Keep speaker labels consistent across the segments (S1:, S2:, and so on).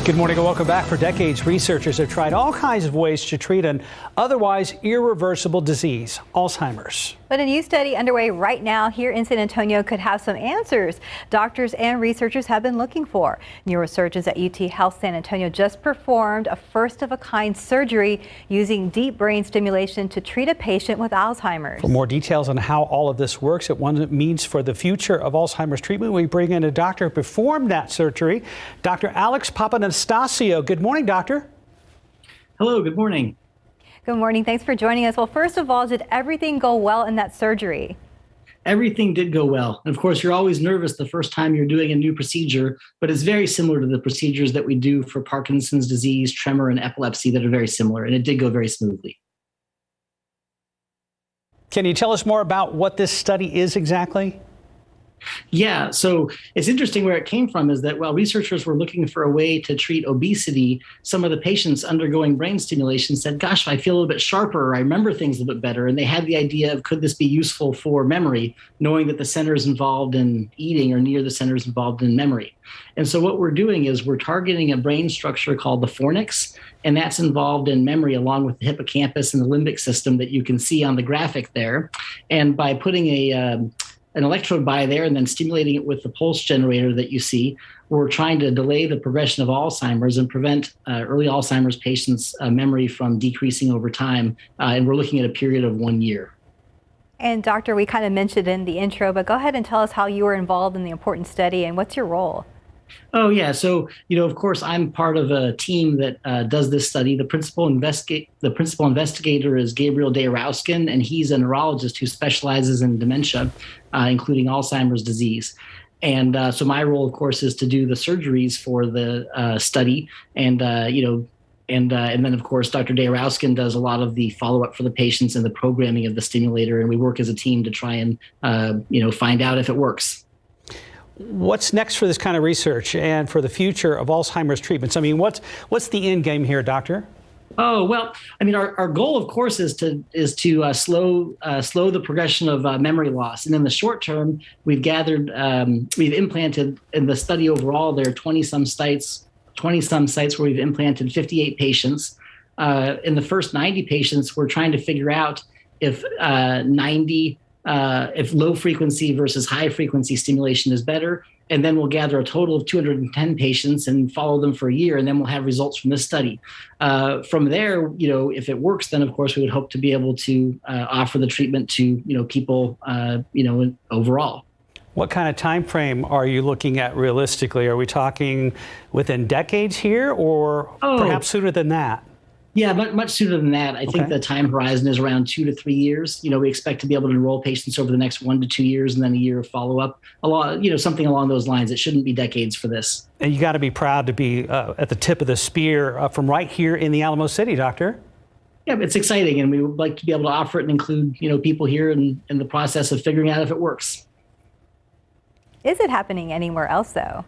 S1: Good morning and welcome back. For decades, researchers have tried all kinds of ways to treat an otherwise irreversible disease, Alzheimer's.
S2: But a new study underway right now here in San Antonio could have some answers doctors and researchers have been looking for. Neurosurgeons at UT Health San Antonio just performed a first-of-a-kind surgery using deep brain stimulation to treat a patient with Alzheimer's.
S1: For more details on how all of this works and what it means for the future of Alzheimer's treatment, we bring in a doctor who performed that surgery, Dr. Papanastassiou. Good morning, doctor.
S3: Hello, good morning.
S2: Good morning. Thanks for joining us. Well, first of all, did everything go well in that surgery?
S3: Everything did go well. Of course, you're always nervous the first time you're doing a new procedure, but it's very similar to the procedures that we do for Parkinson's disease, tremor, and epilepsy that are very similar, and it did go very smoothly.
S1: Can you tell us more about what this study is exactly?
S3: Yeah, so it's interesting where it came from is that while researchers were looking for a way to treat obesity, some of the patients undergoing brain stimulation said, gosh, I feel a little bit sharper, or I remember things a little bit better. And they had the idea of, could this be useful for memory, knowing that the centers involved in eating are near the centers involved in memory. And so what we're doing is we're targeting a brain structure called the fornix, and that's involved in memory along with the hippocampus and the limbic system that you can see on the graphic there. And by putting an electrode by there and then stimulating it with the pulse generator that you see, we're trying to delay the progression of Alzheimer's and prevent early Alzheimer's patients' memory from decreasing over time. And we're looking at a period of 1 year.
S2: And doctor, we kind of mentioned in the intro, but go ahead and tell us how you were involved in the important study and what's your role?
S3: Oh, yeah. So, of course, I'm part of a team that does this study. The principal investigator is Gabriel Dayrowskin, and he's a neurologist who specializes in dementia, including Alzheimer's disease. And so my role, of course, is to do the surgeries for the study. And then, of course, Dr. Dayrowskin does a lot of the follow-up for the patients and the programming of the stimulator. And we work as a team to try and, find out if it works.
S1: What's next for this kind of research and for the future of Alzheimer's treatments? I mean, what's the end game here, doctor?
S3: Oh, well, I mean, our goal, of course, is to slow the progression of memory loss. And in the short term, we've implanted in the study overall, there are 20-some sites where we've implanted 58 patients. In the first 90 patients, we're trying to figure out if low frequency versus high frequency stimulation is better. And then we'll gather a total of 210 patients and follow them for a year. And then we'll have results from this study. From there, if it works, then of course we would hope to be able to offer the treatment to, people, overall.
S1: What kind of time frame are you looking at realistically? Are we talking within decades here or perhaps sooner than that?
S3: Yeah, much sooner than that. I think the time horizon is around 2 to 3 years. We expect to be able to enroll patients over the next 1 to 2 years and then a year of follow-up. Something along those lines. It shouldn't be decades for this. And
S1: you got to be proud to be at the tip of the spear from right here in the Alamo City, doctor.
S3: Yeah, it's exciting, and we would like to be able to offer it and include, people here in the process of figuring out if it works.
S2: Is it happening anywhere else, though?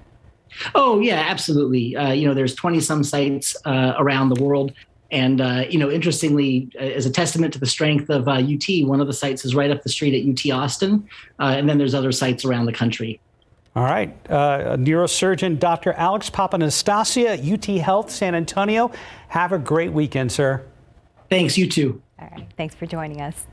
S3: Oh, yeah, absolutely. There's 20-some sites around the world. And, interestingly, as a testament to the strength of UT, one of the sites is right up the street at UT Austin. And then there's other sites around the country.
S1: All right. Neurosurgeon Dr. Papanastassiou, UT Health San Antonio. Have a great weekend, sir.
S3: Thanks. You too.
S2: All right. Thanks for joining us.